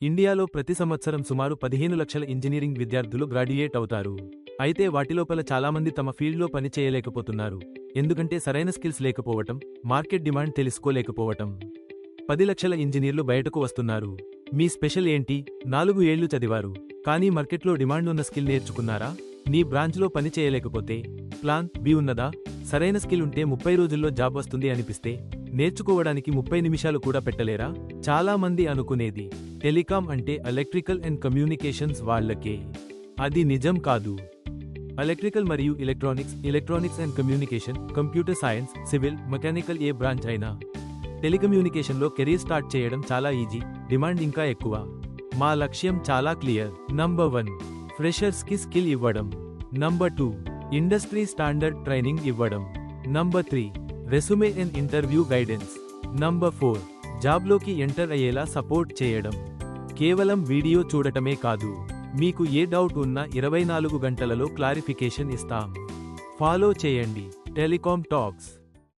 ఇండియాలో ప్రతి సంవత్సరం సుమారు 15 లక్షల ఇంజనీరింగ్ విద్యార్థులు గ్రాడ్యుయేట్ అవుతారు. అయితే వాటిలోపల చాలామంది తమ ఫీల్డ్లో పని చేయలేకపోతున్నారు. ఎందుకంటే సరైన స్కిల్స్ లేకపోవటం, మార్కెట్ డిమాండ్ తెలుసుకోలేకపోవటం. 10 లక్షల ఇంజనీర్లు బయటకు వస్తున్నారు. మీ స్పెషల్ ఏంటి? 4 ఏళ్లు చదివారు, కానీ మార్కెట్లో డిమాండ్ ఉన్న స్కిల్ నేర్చుకున్నారా? నీ బ్రాంచ్లో పని చేయలేకపోతే ప్లాన్ బి ఉన్నదా? సరైన స్కిల్ ఉంటే 30 రోజుల్లో జాబ్ వస్తుంది అనిపిస్తే నేర్చుకోవడానికి 30 నిమిషాలు కూడా పెట్టలేరా? చాలా మంది అనుకునేది టెలికాం అంటే ఎలక్ట్రికల్ అండ్ కమ్యూనికేషన్స్ వాళ్లకే. అది నిజం కాదు. ఎలక్ట్రికల్ మరియు electronics and communication, computer science, civil, mechanical A branch అయినా టెలికమ్యూనికేషన్లో కెరీర్ స్టార్ట్ చేయడం చాలా ఈజీ, డిమాండ్ ఇంకా ఎక్కువ. మా లక్ష్యం చాలా క్లియర్. నంబర్ 1, ఫ్రెషర్స్కి స్కిల్ ఇవ్వడం. నంబర్ 2, ఇండస్ట్రీ స్టాండర్డ్ ట్రైనింగ్ ఇవ్వడం. Number 3, resume and interview guidance. Number 4, జాబ్లోకి ఎంటర్ అయ్యేలా సపోర్ట్ చేయడం. కేవలం వీడియో చూడటమే కాదు, మీకు ఏ డౌట్ ఉన్నా 24 గంటలలో క్లారిఫికేషన్ ఇస్తాం. ఫాలో చేయండి టెలికాం టాక్స్.